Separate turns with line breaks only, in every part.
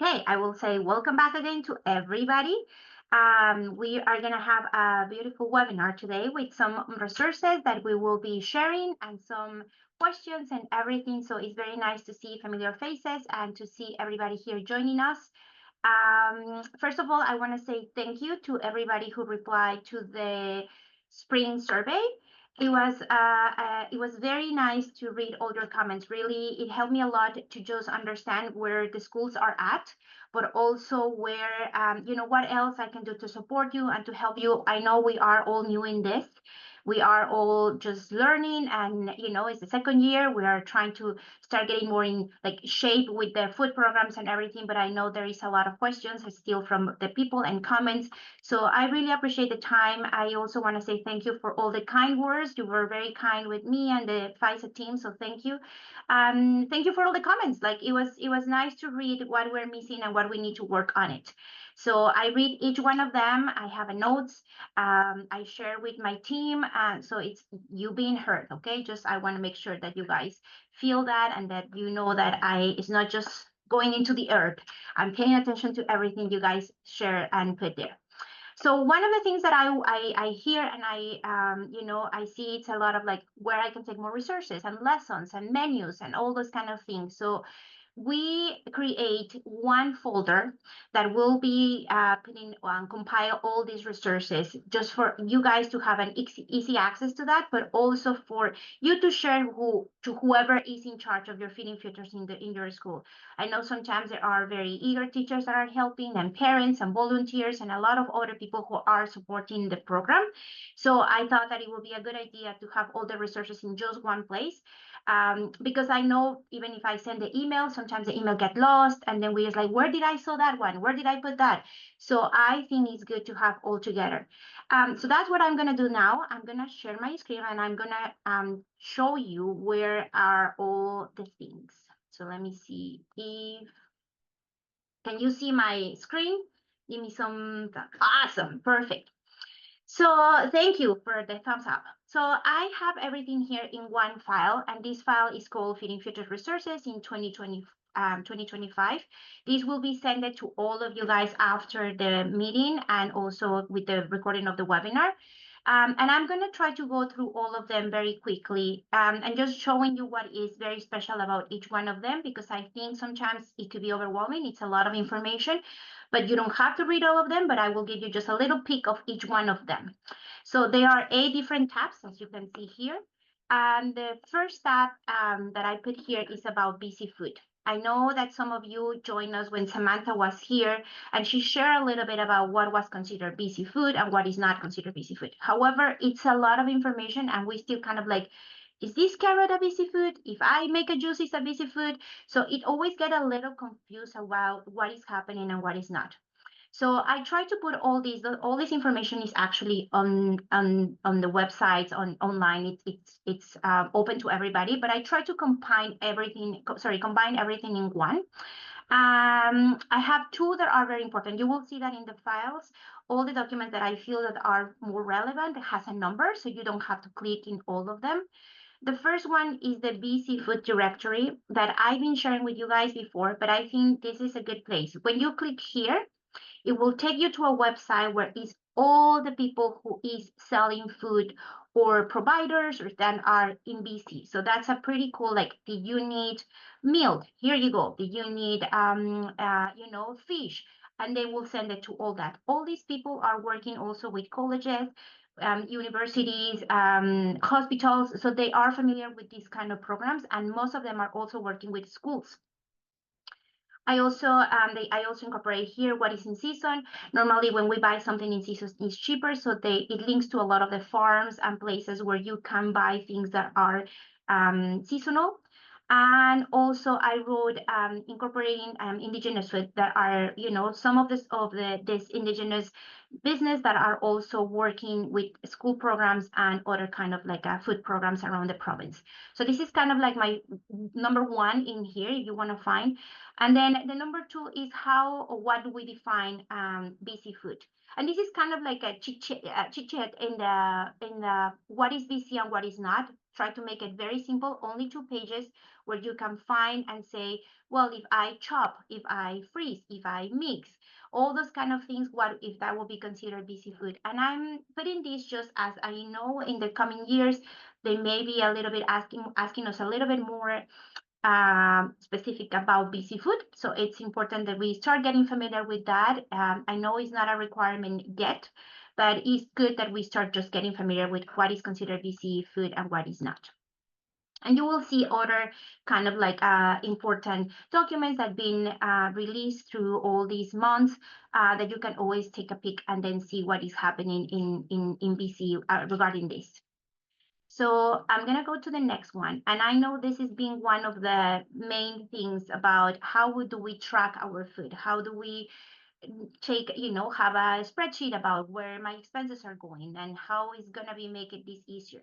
Okay, I will say welcome back again to everybody. We are going to have a beautiful webinar today with some resources that we will be sharing and some questions and everything. So it's very nice to see familiar faces and to see everybody here joining us. First of all, I want to say thank you to everybody who replied to the spring survey. It was very nice to read all your comments. Really, it helped me a lot to just understand where the schools are at, but also where what else I can do to support you and to help you. I know we are all new in this. We are all just learning, and it's the second year. We are trying to start getting more in like shape with the food programs and everything. But I know there is a lot of questions still from the people and comments. So I really appreciate the time. I also want to say thank you for all the kind words. You were very kind with me and the FISA team, so thank you. Thank you for all the comments. Like it was nice to read what we're missing and what we need to work on it. So I read each one of them. I have a notes. I share with my team, so it's you being heard. Okay, just I want to make sure that you guys feel that and that you know that it's not just going into the earth. I'm paying attention to everything you guys share and put there. So one of the things that I hear and I see it's a lot of like where I can take more resources and lessons and menus and all those kind of things. So we create one folder that will be compile all these resources just for you guys to have an easy access to that, but also for you to share to whoever is in charge of your feeding futures in your school. I know sometimes there are very eager teachers that are helping and parents and volunteers and a lot of other people who are supporting the program. So I thought that it would be a good idea to have all the resources in just one place. Because I know even if I send the email, sometimes the email get lost and then we're just like, where did I saw that one? Where did I put that? So I think it's good to have all together. So that's what I'm going to do now. I'm going to share my screen and I'm going to show you where are all the things. So let me see if, can you see my screen? Give me some, awesome, perfect. So thank you for the thumbs up. So I have everything here in one file, and this file is called Feeding Future Resources in 2025. This will be sent to all of you guys after the meeting and also with the recording of the webinar. And I'm going to try to go through all of them very quickly and just showing you what is very special about each one of them, because I think sometimes it could be overwhelming. It's a lot of information, but you don't have to read all of them, but I will give you just a little peek of each one of them. So there are 8 different tabs, as you can see here. And the first tab that I put here is about BC Food. I know that some of you joined us when Samantha was here, and she shared a little bit about what was considered BC Food and what is not considered BC Food. However, it's a lot of information, and we still kind of like, is this carrot a BC Food? If I make a juice, is a BC Food? So it always get a little confused about what is happening and what is not. So I try to put all this information is actually on the websites online. It's open to everybody, but I try to combine everything in one. I have 2 that are very important. You will see that in the files, all the documents that I feel that are more relevant has a number, so you don't have to click in all of them. The first one is the BC Food Directory that I've been sharing with you guys before, but I think this is a good place. When you click here, it will take you to a website where is all the people who is selling food or providers or that are in BC. So that's a pretty cool, like, do you need milk? Here you go. Do you need, fish? And they will send it to all that. All these people are working also with colleges, universities, hospitals. So they are familiar with these kind of programs. And most of them are also working with schools. I also incorporate here what is in season. Normally, when we buy something in season, it's cheaper, so it links to a lot of the farms and places where you can buy things that are seasonal. And also, I wrote incorporating indigenous food that are, some of this indigenous business that are also working with school programs and other kind of like food programs around the province. So this is kind of like my number 1 in here, if you want to find. And then the number 2 is how or what do we define BC food? And this is kind of like a chit chat in the what is BC and what is not. try to make it very simple, only 2 pages, where you can find and say, well, if I chop, if I freeze, if I mix, all those kind of things, what if that will be considered BC food? And I'm putting this just as I know in the coming years, they may be a little bit asking us a little bit more specific about BC food. So it's important that we start getting familiar with that. I know it's not a requirement yet, but it's good that we start just getting familiar with what is considered BC food and what is not. And you will see other kind of like important documents that have been released through all these months that you can always take a peek and then see what is happening in BC regarding this. So I'm going to go to the next one. And I know this is being one of the main things about how do we track our food? How do we take, have a spreadsheet about where my expenses are going and how is going to be making this easier.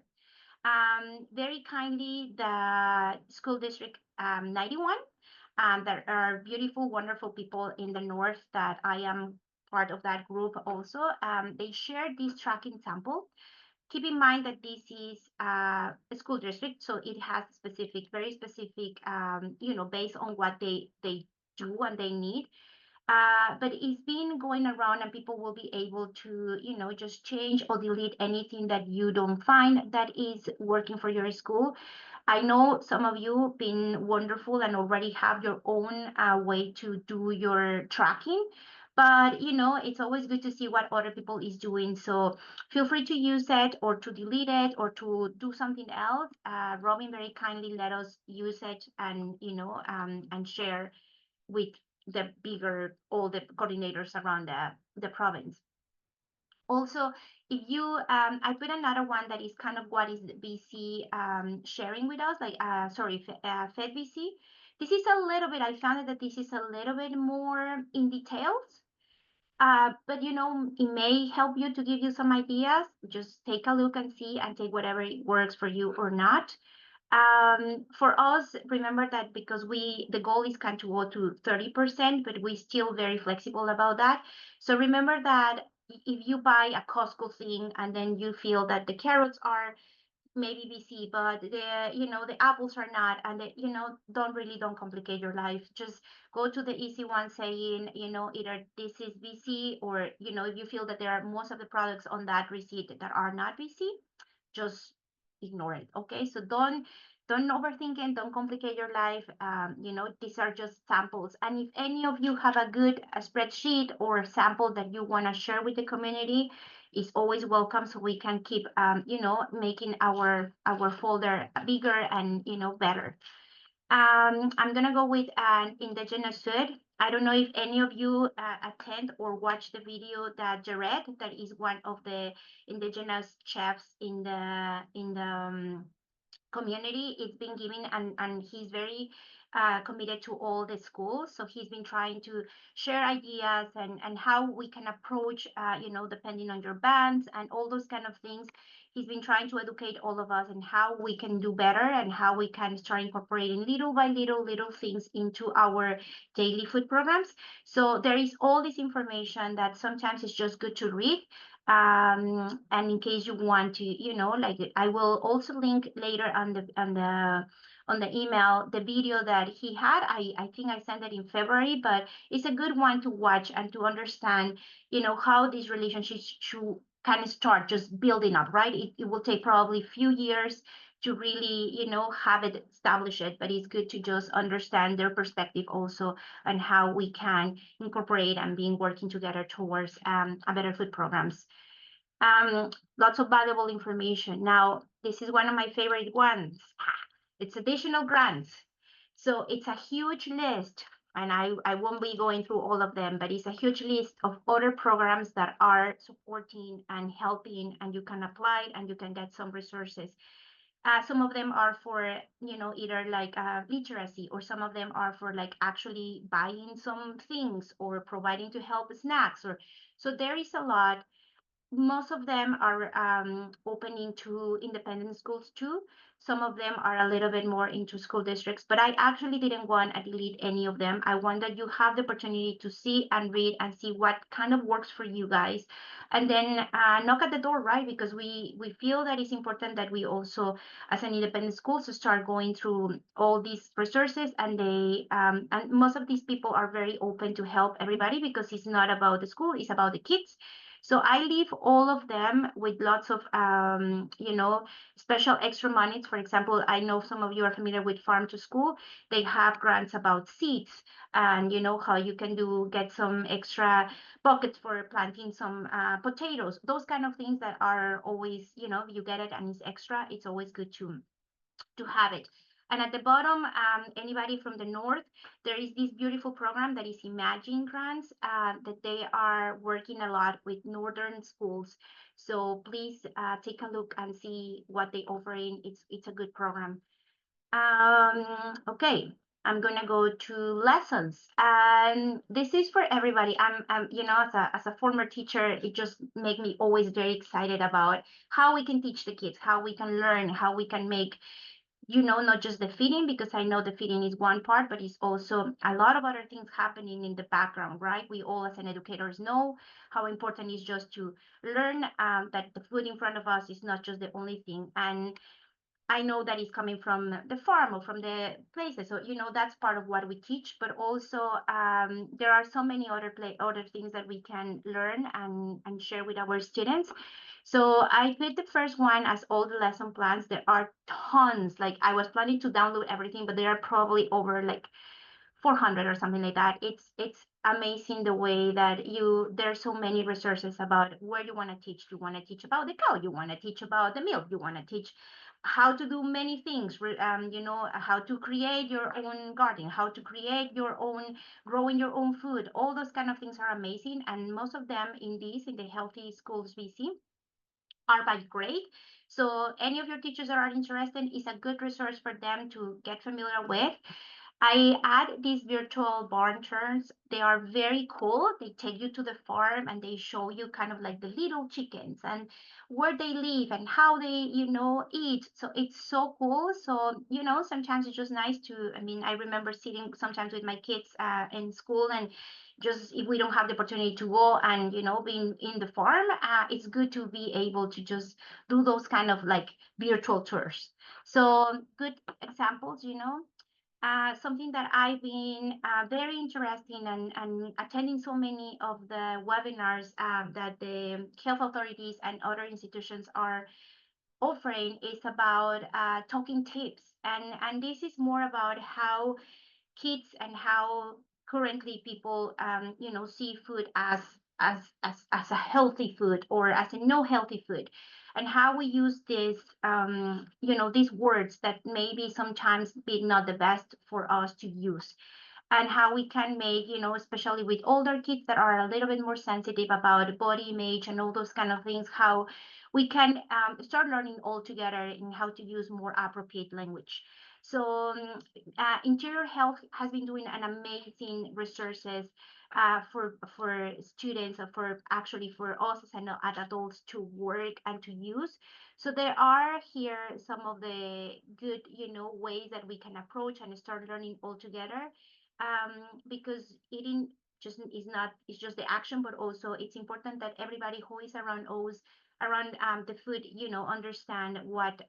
Very kindly, the school district 91, there are beautiful, wonderful people in the north that I am part of that group also. They shared this tracking sample. Keep in mind that this is a school district, so it has specific, very specific, based on what they do and they need. But it's been going around, and people will be able to, just change or delete anything that you don't find that is working for your school. I know some of you been wonderful and already have your own way to do your tracking, but it's always good to see what other people is doing. So feel free to use it or to delete it or to do something else. Robin very kindly let us use it and and share with all the coordinators around the province. Also, if you, I put another one that is kind of what is BC sharing with us, like, FedBC. This is a little bit, I found that this is a little bit more in details, but it may help you to give you some ideas. Just take a look and see and take whatever works for you or not. For us, remember that because the goal is kind of to go to 30%, but we're still very flexible about that. So remember that if you buy a Costco thing and then you feel that the carrots are maybe BC, but the apples are not, and don't complicate your life. Just go to the easy one saying, either this is BC or, if you feel that there are most of the products on that receipt that are not BC, just ignore it. Okay, so don't overthink it, don't complicate your life. These are just samples, and if any of you have a good spreadsheet or sample that you want to share with the community, is always welcome, so we can keep making our folder bigger and better. I'm gonna go with an indigenous food. I don't know if any of you attend or watch the video that Jared, that is one of the indigenous chefs in the community, it's been giving, and he's very committed to all the schools. So he's been trying to share ideas and how we can approach, depending on your bands and all those kind of things. He's been trying to educate all of us and how we can do better and how we can start incorporating little by little things into our daily food programs. So there is all this information that sometimes it's just good to read. And in case you want to, like, I will also link later on the email the video that he had. I think I sent it in February, but it's a good one to watch and to understand, how these relationships should kind of start just building up, right? It will take probably a few years to really, have it establish it, but it's good to just understand their perspective also and how we can incorporate and being working together towards a better food programs. Lots of valuable information. Now, this is one of my favorite ones. It's additional grants. So it's a huge list, and I won't be going through all of them, but it's a huge list of other programs that are supporting and helping, and you can apply and you can get some resources. Some of them are for, either like literacy, or some of them are for like actually buying some things or providing to help snacks, or so there is a lot. most of them are opening to independent schools too. Some of them are a little bit more into school districts, but I actually didn't want to delete any of them. I want that you have the opportunity to see and read and see what kind of works for you guys, and then knock at the door, right? Because we feel that it's important that we also, as an independent school, to start going through all these resources, and and most of these people are very open to help everybody because it's not about the school, it's about the kids. So I leave all of them with lots of, special extra monies. For example, I know some of you are familiar with Farm to School. They have grants about seeds, and you know how you can get some extra buckets for planting some potatoes. Those kind of things that are always, you get it and it's extra. It's always good to have it. And at the bottom, anybody from the north, there is this beautiful program that is Imagine Grants, that they are working a lot with northern schools. So please take a look and see what they offering. It's a good program. Okay, I'm gonna go to lessons, and this is for everybody. As a former teacher, it just make me always very excited about how we can teach the kids, how we can learn, how we can make, not just the feeding, because I know the feeding is one part, but it's also a lot of other things happening in the background, right? We all, as an educators, know how important it is just to learn that the food in front of us is not just the only thing. And I know that it's coming from the farm or from the places. So, that's part of what we teach, but also there are so many other things that we can learn and share with our students. So I put the first one as all the lesson plans. There are tons. Like, I was planning to download everything, but there are probably over like 400 or something like that. It's amazing the way that there's so many resources about where you want to teach. You want to teach about the cow, you want to teach about the milk, you want to teach how to do many things, how to create your own garden, how to create your own, growing your own food. All those kind of things are amazing, and most of them in the Healthy Schools VC are by grade. So any of your teachers that are interested is a good resource for them to get familiar with. I add these virtual barn turns. They are very cool. They take you to the farm and they show you kind of like the little chickens and where they live and how they, eat. So it's so cool. So, sometimes it's just nice to, I mean, I remember sitting sometimes with my kids in school, and just if we don't have the opportunity to go and, being in the farm, it's good to be able to just do those kind of like virtual tours. So good examples, something that I've been very interested in, and attending so many of the webinars that the health authorities and other institutions are offering is about talking tips. And this is more about how kids and how currently people, see food as a healthy food or as a no healthy food, and how we use these words that maybe sometimes be not the best for us to use, and how we can make, especially with older kids that are a little bit more sensitive about body image and all those kind of things, how we can start learning all together in how to use more appropriate language. So Interior Health has been doing an amazing resources for students, or for actually for us as adults to work and to use. So there are here some of the good, ways that we can approach and start learning all together, because eating just is not, it's just the action, but also it's important that everybody who is around the food, understand what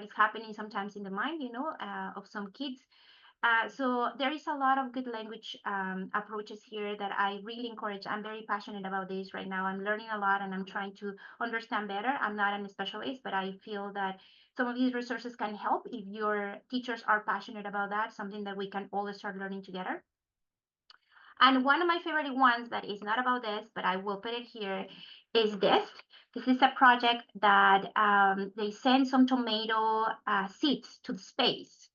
is happening sometimes in the mind, of some kids. So there is a lot of good language approaches here that I really encourage. I'm very passionate about this right now. I'm learning a lot and I'm trying to understand better. I'm not a specialist, but I feel that some of these resources can help if your teachers are passionate about that, something that we can all start learning together. And one of my favorite ones that is not about this, but I will put it here, is this. This is a project that they send some tomato seeds to space,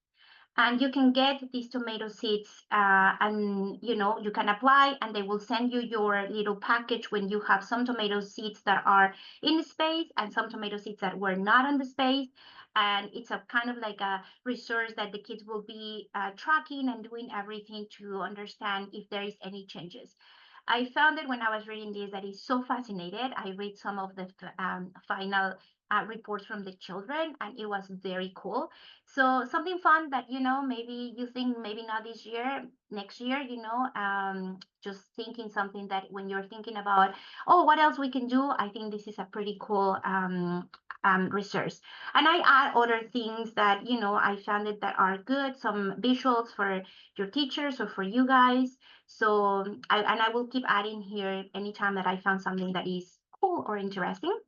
and you can get these tomato seeds, and you can apply, and they will send you your little package when you have some tomato seeds that are in the space and some tomato seeds that were not on the space. And it's a kind of like a resource that the kids will be tracking and doing everything to understand if there is any changes. I found that when I was reading this, that is so fascinated. I read some of the final reports from the children, and it was very cool. So something fun that, maybe you think maybe not this year, next year, just thinking something that when you're thinking about, oh, what else we can do, I think this is a pretty cool research. And I add other things that, I found it that are good, some visuals for your teachers or for you guys. So, I will keep adding here anytime that I found something that is cool or interesting.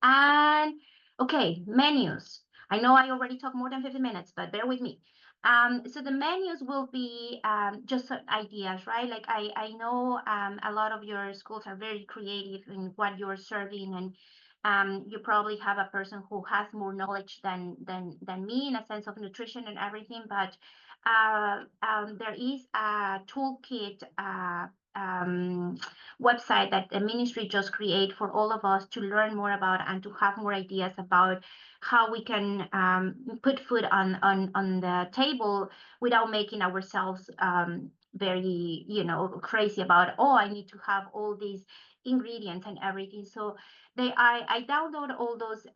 And okay, menus. I know I already talked more than 50 minutes, but bear with me. So the menus will be just ideas, right? Like I know a lot of your schools are very creative in what you're serving, and you probably have a person who has more knowledge than me in a sense of nutrition and everything. But there is a toolkit um, website that the ministry just create for all of us to learn more about and to have more ideas about how we can put food on the table without making ourselves very crazy about, oh, I need to have all these ingredients and everything. So I download all those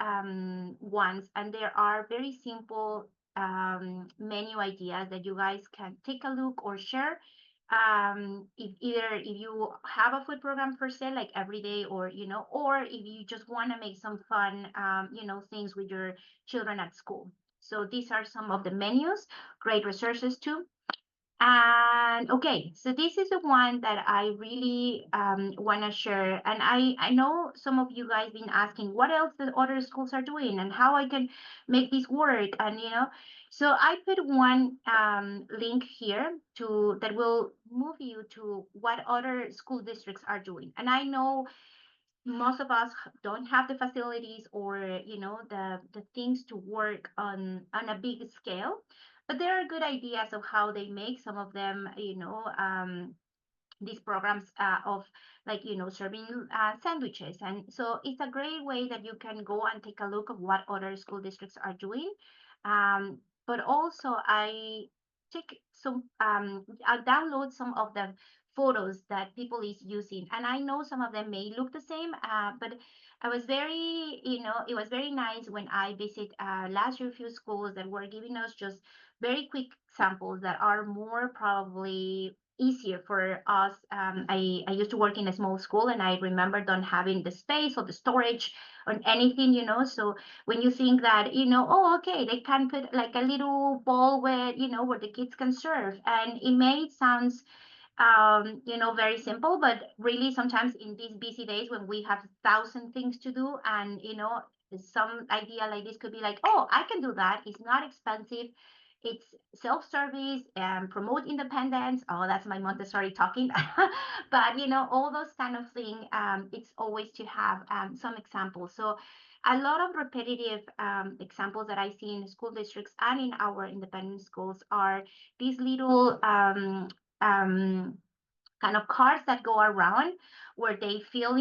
ones, and there are very simple menu ideas that you guys can take a look or share. If you have a food program per se, like every day, or if you just want to make some fun things with your children at school. So these are some of the menus, great resources too. And okay, so this is the one that I really want to share. And I know some of you guys been asking what else the other schools are doing and how I can make this work. And so I put one link here to that will move you to what other school districts are doing. And I know most of us don't have the facilities or the things to work on a big scale, but there are good ideas of how they make some of them, these programs of like serving sandwiches. And so it's a great way that you can go and take a look of what other school districts are doing. But also I download some of the photos that people is using, and I know some of them may look the same, but I was very, it was very nice when I visit last year a few schools that were giving us just very quick samples that are more probably easier for us. I used to work in a small school, and I remember not having the space or the storage or anything, so when you think that, oh, okay, they can put like a little bowl where, where the kids can serve, and it may sounds very simple, but really sometimes in these busy days when we have 1,000 things to do, and some idea like this could be like, oh, I can do that. It's not expensive. It's self-service and promote independence. Oh, that's my Montessori talking. But all those kind of thing. It's always to have some examples. So a lot of repetitive examples that I see in school districts and in our independent schools are these little um, kind of cards that go around where they fill up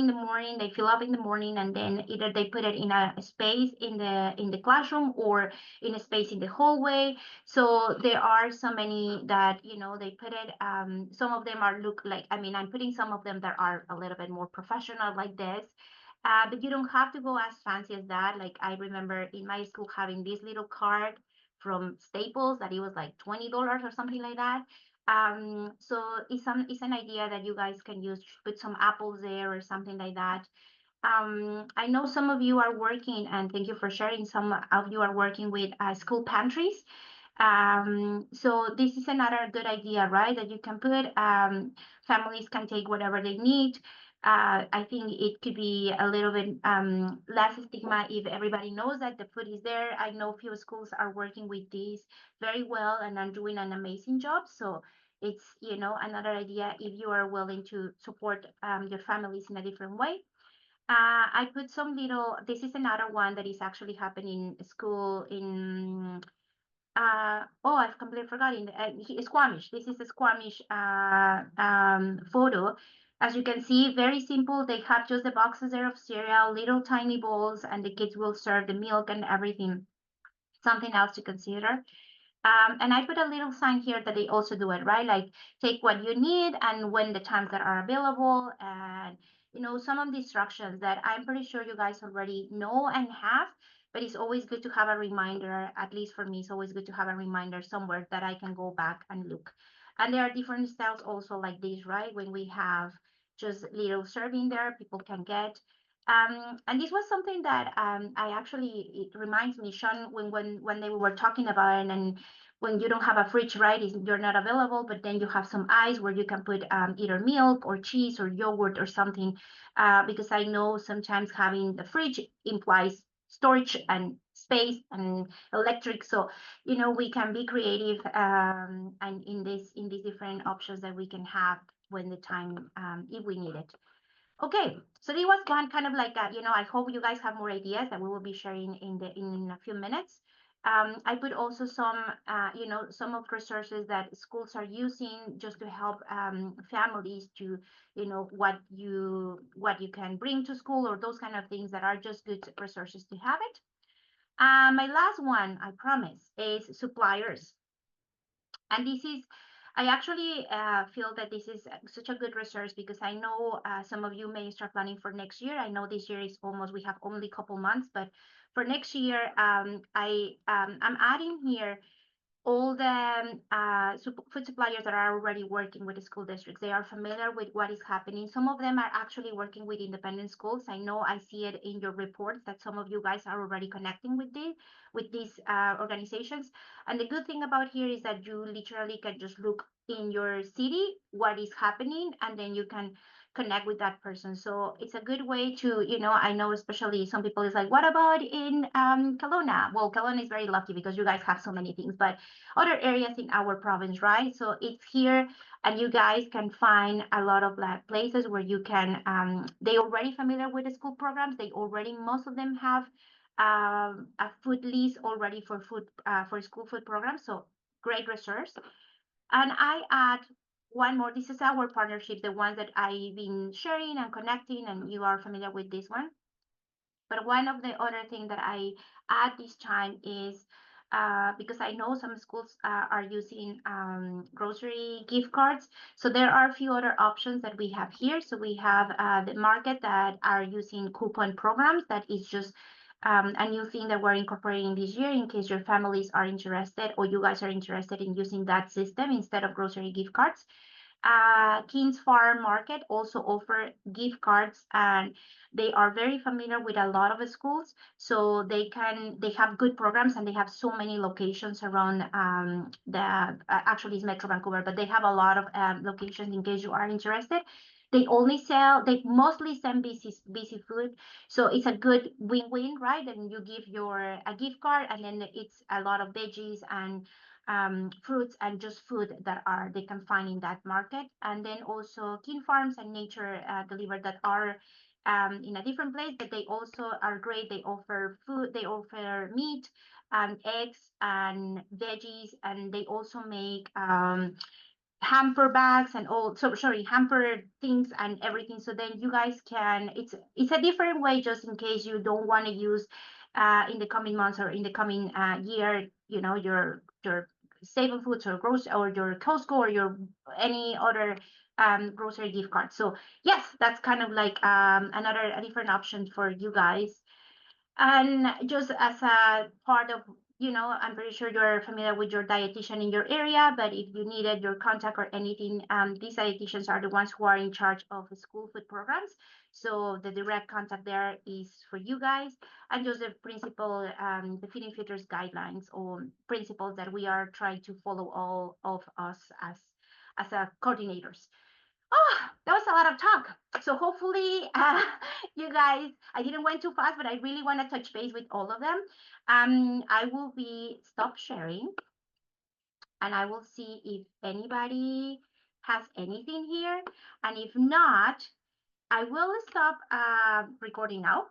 in the morning, and then either they put it in a space in the classroom or in a space in the hallway. So there are so many that they put it. Some of them are look like, I mean, I'm putting some of them that are a little bit more professional like this. But you don't have to go as fancy as that. Like I remember in my school having this little card from Staples that it was like $20 or something like that. So it's an idea that you guys can use, put some apples there or something like that. I know some of you are working, and thank you for sharing. Some of you are working with school pantries. So this is another good idea, right? That you can put, families can take whatever they need. I think it could be a little bit less stigma if everybody knows that the food is there. I know few schools are working with this very well and are doing an amazing job. So it's, another idea if you are willing to support your families in a different way. I put some little, this is another one that is actually happening in school in oh, I've completely forgotten. Squamish. This is a Squamish photo. As you can see, very simple. They have just the boxes there of cereal, little tiny bowls, and the kids will serve the milk and everything. Something else to consider. And I put a little sign here that they also do it, right? Like take what you need and when the times that are available, and some of the instructions that I'm pretty sure you guys already know and have, but it's always good to have a reminder. At least for me, it's always good to have a reminder somewhere that I can go back and look. And there are different styles also like this, right? When we have just little serving there, people can get. And this was something that I actually, it reminds me, Sean, when they were talking about it, and when you don't have a fridge, right, you're not available, but then you have some ice where you can put either milk or cheese or yogurt or something, because I know sometimes having the fridge implies storage and space and electric. So, we can be creative, and in these different options that we can have when the time, if we need it. Okay, so this was one kind of like that. I hope you guys have more ideas that we will be sharing in a few minutes. I put also some, some of resources that schools are using just to help families to, what you can bring to school or those kind of things that are just good resources to have it. My last one, I promise, is suppliers. And this is, I actually feel that this is such a good resource because I know some of you may start planning for next year. I know this year is almost, we have only a couple months, but for next year, I'm adding here all the food suppliers that are already working with the school districts. They are familiar with what is happening. Some of them are actually working with independent schools. I know I see it in your reports that some of you guys are already connecting with these organizations. And the good thing about here is that you literally can just look in your city what is happening, and then you can connect with that person. So it's a good way to, I know especially some people is like, what about in Kelowna? Well, Kelowna is very lucky because you guys have so many things, but other areas in our province, right? So it's here, and you guys can find a lot of like places where you can. They already familiar with the school programs. They already, most of them have a food list already for food for school food programs. So great resource. And I add one more. This is our partnership, the ones that I've been sharing and connecting, and you are familiar with this one. But one of the other thing that I add this time is because I know some schools are using grocery gift cards. So there are a few other options that we have here. So we have the market that are using coupon programs. That is just a new thing that we're incorporating this year in case your families are interested or you guys are interested in using that system instead of grocery gift cards. King's Farm Market also offer gift cards, and they are very familiar with a lot of schools, so they have good programs, and they have so many locations around the actually it's Metro Vancouver, but they have a lot of locations in case you are interested. They mostly send BC food, so it's a good win-win, right? And you give a gift card, and then it's a lot of veggies and fruits and just food that they can find in that market. And then also Kin Farms and Nature Delivered that are in a different place, but they also are great. They offer food, they offer meat and eggs and veggies, and they also make hamper bags and all, so sorry, hamper things and everything. So then you guys can, it's a different way just in case you don't want to use in the coming months or in the coming year, your Save Foods or grocery or your Costco or your any other grocery gift card. So yes, that's kind of like a different option for you guys. And just as a part of, I'm pretty sure you're familiar with your dietitian in your area, but if you needed your contact or anything, these dietitians are the ones who are in charge of the school food programs. So the direct contact there is for you guys, and just the principle, the feeding filters guidelines or principles that we are trying to follow all of us as coordinators. Oh, that was a lot of talk. So hopefully, you guys, I didn't went too fast, but I really want to touch base with all of them. I will be stop sharing, and I will see if anybody has anything here. And if not, I will stop recording now.